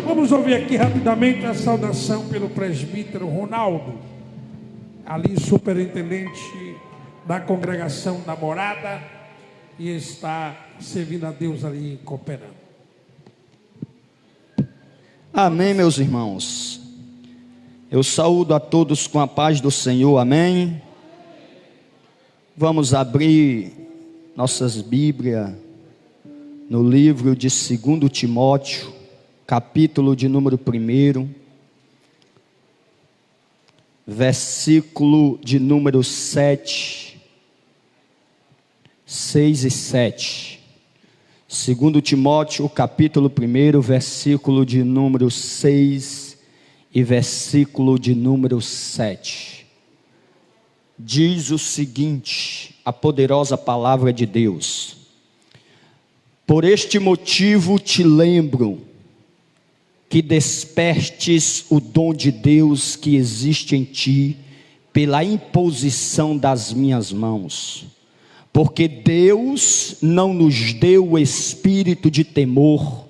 Vamos ouvir aqui rapidamente a saudação pelo presbítero Ronaldo, ali superintendente da congregação da Morada, e está servindo a Deus ali, cooperando. Amém, meus irmãos. Eu saúdo a todos com a paz do Senhor, amém. Vamos abrir nossas Bíblias no livro de 2 Timóteo, capítulo de número 1, versículo de número 7, 6 e 7. 2 Timóteo, capítulo 1, versículo de número 6 e versículo de número 7. Diz o seguinte, a poderosa palavra de Deus: por este motivo te lembro que despertes o dom de Deus que existe em ti pela imposição das minhas mãos. Porque Deus não nos deu o espírito de temor,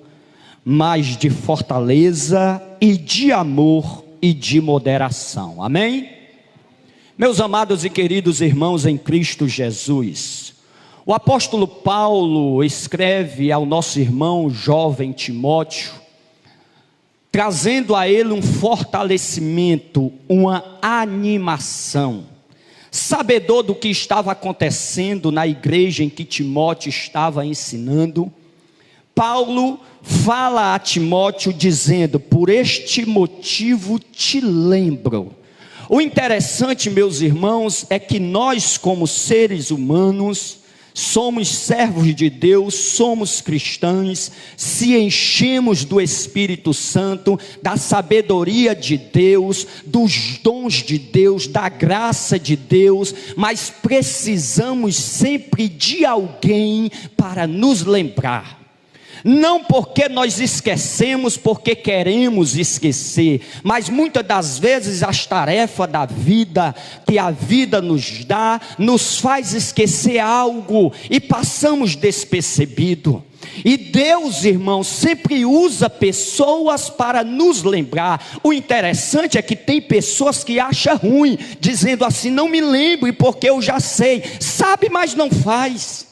mas de fortaleza e de amor e de moderação. Amém? Meus amados e queridos irmãos em Cristo Jesus, o apóstolo Paulo escreve ao nosso irmão jovem Timóteo, trazendo a ele um fortalecimento, uma animação, sabedor do que estava acontecendo na igreja em que Timóteo estava ensinando. Paulo fala a Timóteo dizendo: por este motivo te lembro. O interessante, meus irmãos, é que nós, como seres humanos, somos servos de Deus, somos cristãos, se enchemos do Espírito Santo, da sabedoria de Deus, dos dons de Deus, da graça de Deus, mas precisamos sempre de alguém para nos lembrar. Não porque nós esquecemos, porque queremos esquecer, mas muitas das vezes as tarefas da vida, que a vida nos dá, nos faz esquecer algo e passamos despercebido. E Deus, irmãos, sempre usa pessoas para nos lembrar. O interessante é que tem pessoas que acham ruim, dizendo assim: não me lembre porque eu já sei. Sabe, mas não faz.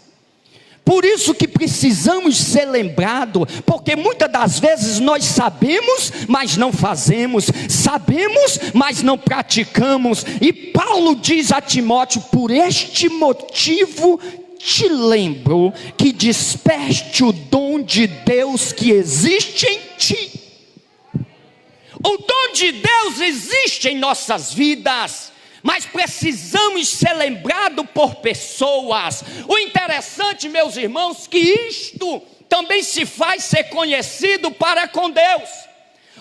Por isso que precisamos ser lembrados, porque muitas das vezes nós sabemos, mas não fazemos, sabemos, mas não praticamos. E Paulo diz a Timóteo: por este motivo te lembro que desperte o dom de Deus que existe em ti. O dom de Deus existe em nossas vidas, mas precisamos ser lembrados por pessoas. O interessante, meus irmãos, que isto também se faz ser conhecido para com Deus.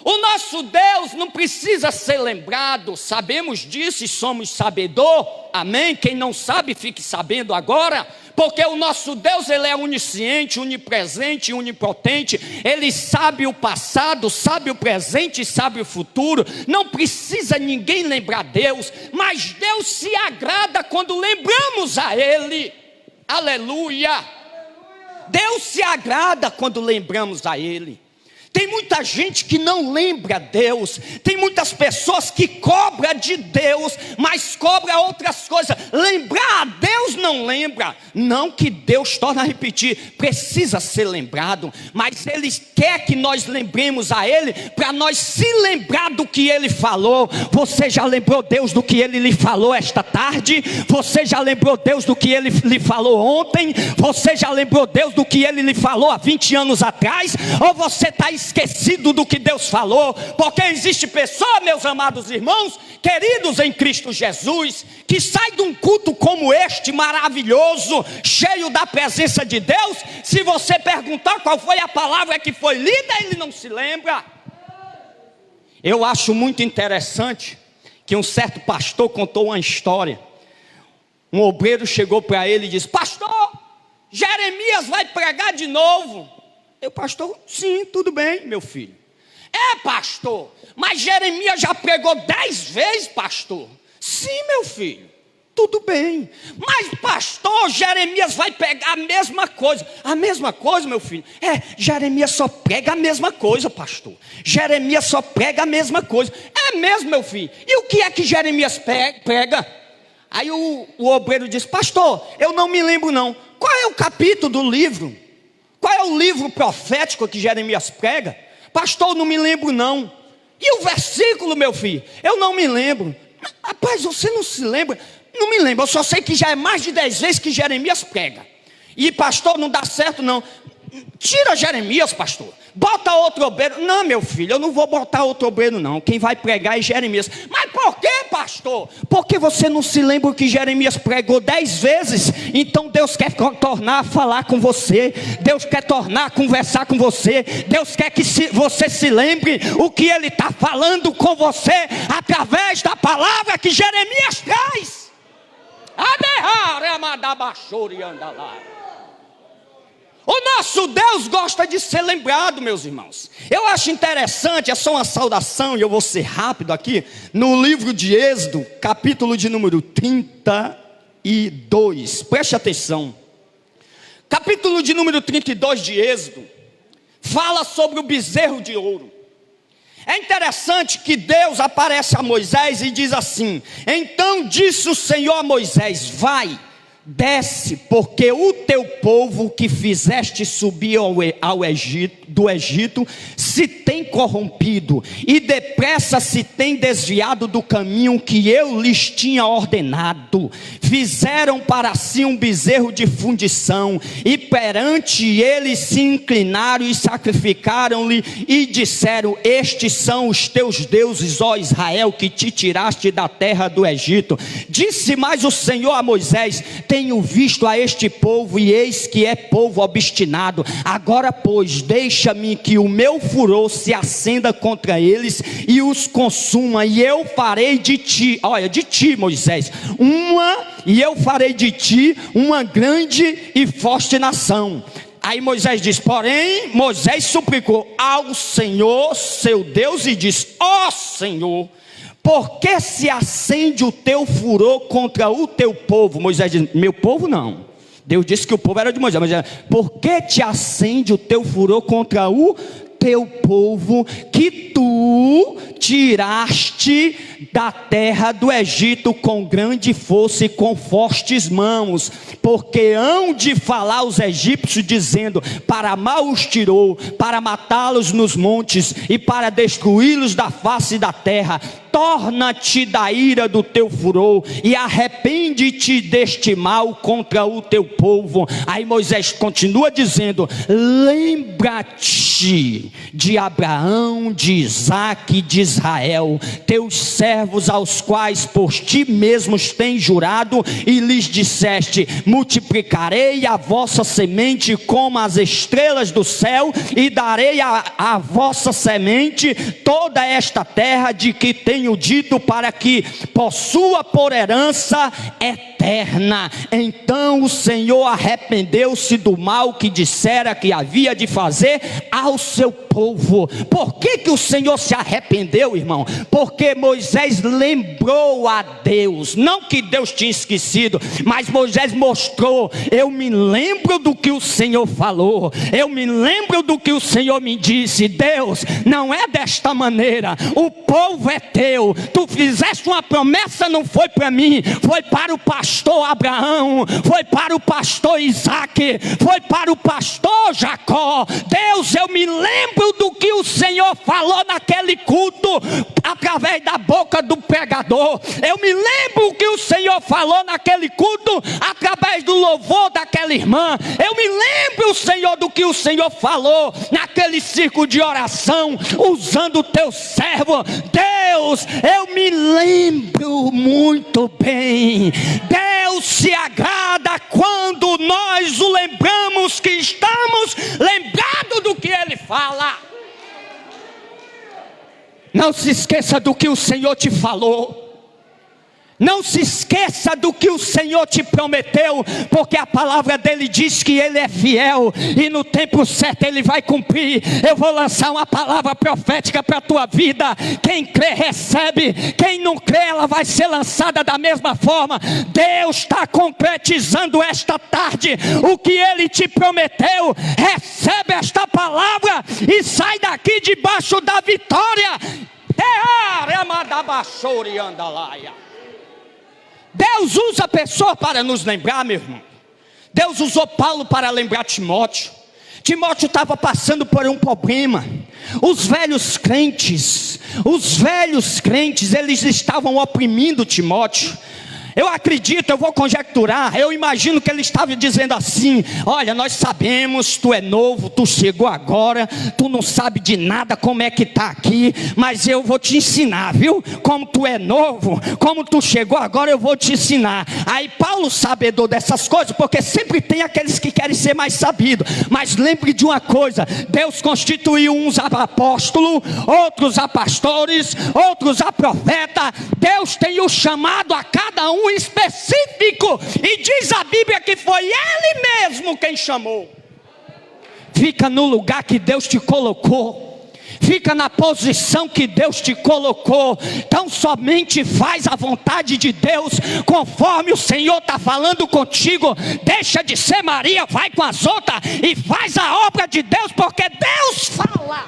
O nosso Deus não precisa ser lembrado, sabemos disso e somos sabedor, amém? Quem não sabe, fique sabendo agora, porque o nosso Deus, Ele é onisciente, onipresente e onipotente. Ele sabe o passado, sabe o presente e sabe o futuro. Não precisa ninguém lembrar Deus, mas Deus se agrada quando lembramos a Ele. Aleluia! Deus se agrada quando lembramos a Ele. Tem muita gente que não lembra Deus, tem muitas pessoas que cobram de Deus, mas cobram outras coisas. Lembrar a Deus não lembra. Não que Deus, torna a repetir, precisa ser lembrado, mas Ele quer que nós lembremos a Ele, para nós se lembrar do que Ele falou. Você já lembrou Deus do que Ele lhe falou esta tarde? Você já lembrou Deus do que Ele lhe falou ontem? Você já lembrou Deus do que Ele lhe falou há 20 anos atrás? Ou você está esquecido do que Deus falou? Porque existe pessoa, meus amados irmãos, queridos em Cristo Jesus, que sai de um culto como este, maravilhoso, cheio da presença de Deus. Se você perguntar qual foi a palavra que foi lida, ele não se lembra. Eu acho muito interessante que um certo pastor contou uma história. Um obreiro chegou para ele e disse: pastor, Jeremias vai pregar de novo. O pastor: sim, tudo bem, meu filho. É, pastor, mas Jeremias já pregou 10 vezes, pastor. Sim, meu filho. Tudo bem, mas pastor, Jeremias vai pegar a mesma coisa. A mesma coisa, meu filho? Jeremias só prega a mesma coisa, pastor. Jeremias só prega a mesma coisa. É mesmo, meu filho? E o que é que Jeremias prega? Aí o obreiro diz: pastor, eu não me lembro não. Qual é o capítulo do livro? Qual é o livro profético que Jeremias prega? Pastor, eu não me lembro não. E o versículo, meu filho? Eu não me lembro. Rapaz, você não se lembra? Não me lembro, eu só sei que já é mais de 10 vezes que Jeremias prega. E pastor, não dá certo não. Tira Jeremias, pastor. Bota outro obreiro. Não, meu filho, eu não vou botar outro obreiro não. Quem vai pregar é Jeremias. Mas por que, pastor? Porque você não se lembra que Jeremias pregou 10 vezes. Então Deus quer tornar a falar com você. Deus quer tornar a conversar com você. Deus quer que você se lembre o que Ele está falando com você através da palavra que Jeremias traz. O nosso Deus gosta de ser lembrado, meus irmãos. Eu acho interessante, é só uma saudação, e eu vou ser rápido aqui. No livro de Êxodo, capítulo de número 32, preste atenção. Capítulo de número 32 de Êxodo fala sobre o bezerro de ouro. É interessante que Deus aparece a Moisés e diz assim: então disse o Senhor a Moisés: vai, desce, porque o teu povo que fizeste subir do Egito se tem corrompido, e depressa se tem desviado do caminho que eu lhes tinha ordenado. Fizeram para si um bezerro de fundição, e perante ele se inclinaram e sacrificaram-lhe, e disseram: estes são os teus deuses, ó Israel, que te tiraste da terra do Egito. Disse mais o Senhor a Moisés: tenho visto a este povo, e eis que é povo obstinado. Agora, pois, deixa-me que o meu furor se acenda contra eles e os consuma, e eu farei de ti, olha, de ti, Moisés, eu farei de ti uma grande e forte nação. Aí Moisés diz, porém, Moisés suplicou ao Senhor, seu Deus, e diz: ó Senhor, por que se acende o teu furor contra o teu povo? Moisés diz: meu povo não. Deus disse que o povo era de Moisés. Mas por que te acende o teu furor contra o teu povo, que tu tiraste da terra do Egito com grande força e com fortes mãos? Porque hão de falar os egípcios, dizendo: para mal os tirou, para matá-los nos montes e para destruí-los da face da terra. Torna-te da ira do teu furor e arrepende-te deste mal contra o teu povo. Aí Moisés continua dizendo: lembra-te de Abraão, de Isaque e de Israel, teus servos, aos quais por ti mesmos tens jurado, e lhes disseste: multiplicarei a vossa semente como as estrelas do céu, e darei a vossa semente toda esta terra de que tenho dito, para que possua por herança eterna. Então o Senhor arrependeu-se do mal que dissera que havia de fazer ao seu povo. Por que que o Senhor se arrependeu, irmão? Porque Moisés lembrou a Deus, não que Deus tinha esquecido, mas Moisés mostrou: eu me lembro do que o Senhor falou, eu me lembro do que o Senhor me disse. Deus, não é desta maneira, o povo é teu, tu fizeste uma promessa, não foi para mim, foi para o pastor Abraão, foi para o pastor Isaque, foi para o pastor Jacó. Deus, eu me lembro do que o Senhor falou naquele culto, através da boca do pregador. Eu me lembro o que o Senhor falou naquele culto, através do louvor daquela irmã. Eu me lembro, Senhor, do que o Senhor falou naquele círculo de oração, usando o teu servo. Deus, eu me lembro muito bem. Deus se agrada quando nós o lembramos, que estamos lembrados do que Ele fala. Não se esqueça do que o Senhor te falou. Não se esqueça do que o Senhor te prometeu, porque a palavra dele diz que ele é fiel e no tempo certo ele vai cumprir. Eu vou lançar uma palavra profética para a tua vida. Quem crê recebe, quem não crê ela vai ser lançada da mesma forma. Deus está concretizando esta tarde o que ele te prometeu. Recebe esta palavra e sai daqui debaixo da vitória. Deus usa a pessoa para nos lembrar, meu irmão. Deus usou Paulo para lembrar Timóteo. Timóteo estava passando por um problema. Os velhos crentes, eles estavam oprimindo Timóteo. Eu acredito, eu vou conjecturar, eu imagino que ele estava dizendo assim: olha, nós sabemos, tu é novo, tu chegou agora, tu não sabe de nada como é que está aqui, mas eu vou te ensinar, viu? Como tu é novo, como tu chegou agora, eu vou te ensinar. Aí Paulo, sabedor dessas coisas, porque sempre tem aqueles que querem ser mais sabidos, mas lembre de uma coisa: Deus constituiu uns a apóstolos, outros a pastores, outros a profeta. Deus tem o chamado a cada um específico, e diz a Bíblia que foi ele mesmo quem chamou. Fica no lugar que Deus te colocou, fica na posição que Deus te colocou. Então somente faz a vontade de Deus, conforme o Senhor está falando contigo. Deixa de ser Maria, vai com as outras e faz a obra de Deus, porque Deus fala.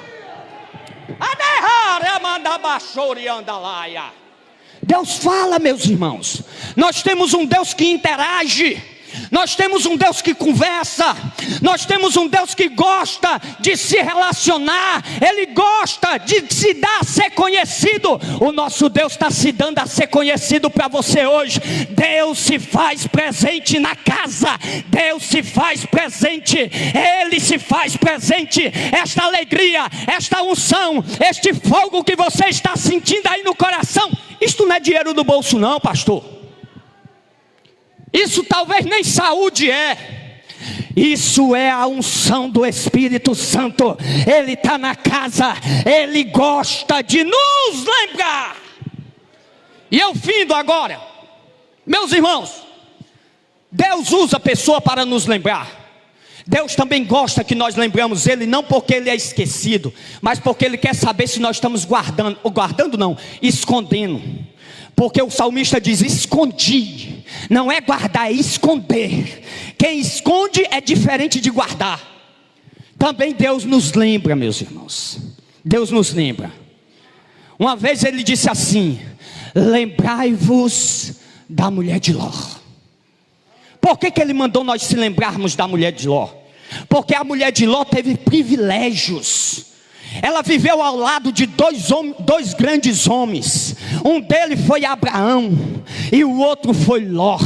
Deus fala, meus irmãos. Nós temos um Deus que interage, nós temos um Deus que conversa, nós temos um Deus que gosta de se relacionar, Ele gosta de se dar a ser conhecido. O nosso Deus está se dando a ser conhecido para você hoje. Deus se faz presente na casa, Deus se faz presente, Ele se faz presente. Esta alegria, esta unção, este fogo que você está sentindo aí no coração, isto não é dinheiro do bolso não, pastor. Isso talvez nem saúde é. Isso é a unção do Espírito Santo. Ele está na casa, Ele gosta de nos lembrar. E eu findo agora, meus irmãos, Deus usa a pessoa para nos lembrar. Deus também gosta que nós lembramos Ele, não porque Ele é esquecido, mas porque Ele quer saber se nós estamos escondendo. Porque o salmista diz: escondi. Não é guardar, é esconder. Quem esconde é diferente de guardar. Também Deus nos lembra, meus irmãos. Deus nos lembra. Uma vez Ele disse assim: lembrai-vos da mulher de Ló. Por que Ele mandou nós se lembrarmos da mulher de Ló? Porque a mulher de Ló teve privilégios. Ela viveu ao lado de dois grandes homens. Um deles foi Abraão e o outro foi Ló.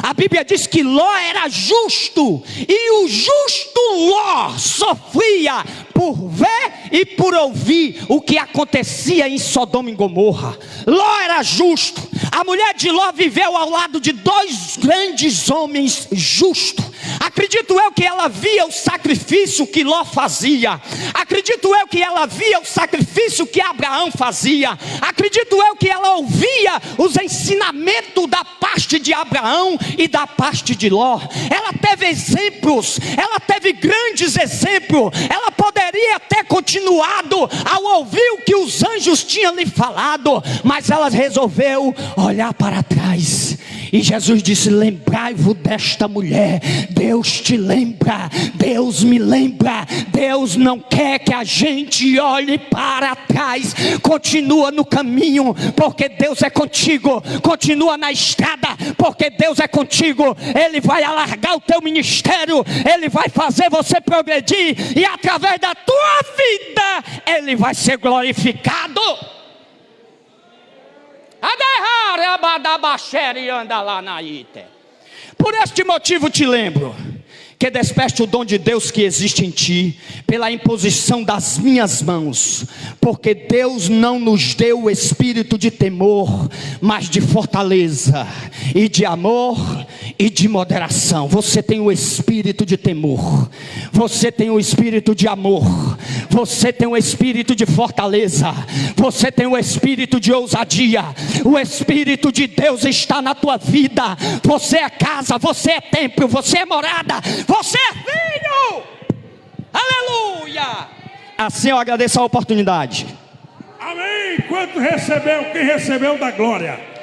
A Bíblia diz que Ló era justo, e o justo Ló sofria por ver e por ouvir o que acontecia em Sodoma e Gomorra. Ló era justo. A mulher de Ló viveu ao lado de dois grandes homens justos. Acredito eu que ela via o sacrifício que Ló fazia. Acredito eu que ela via o sacrifício que Abraão fazia. Acredito eu que ela ouvia os ensinamentos da parte de Abraão e da parte de Ló. Ela teve exemplos, ela teve grandes exemplos. Ela poderia ter continuado ao ouvir o que os anjos tinham lhe falado, mas ela resolveu olhar para trás. E Jesus disse: lembrai-vos desta mulher. Deus te lembra, Deus me lembra. Deus não quer que a gente olhe para trás. Continua no caminho, porque Deus é contigo. Continua na estrada, porque Deus é contigo. Ele vai alargar o teu ministério, Ele vai fazer você progredir, e através da tua vida Ele vai ser glorificado. Por este motivo te lembro que desperte o dom de Deus que existe em ti, pela imposição das minhas mãos, porque Deus não nos deu o espírito de temor, mas de fortaleza, e de amor, e de moderação. Você tem o espírito de temor, você tem o espírito de amor, Você tem um espírito de fortaleza, você tem um espírito de ousadia. O Espírito de Deus está na tua vida. Você é casa, você é templo, você é morada, você é filho. Aleluia! Assim eu agradeço a oportunidade. Amém. Quanto recebeu? Quem recebeu da glória?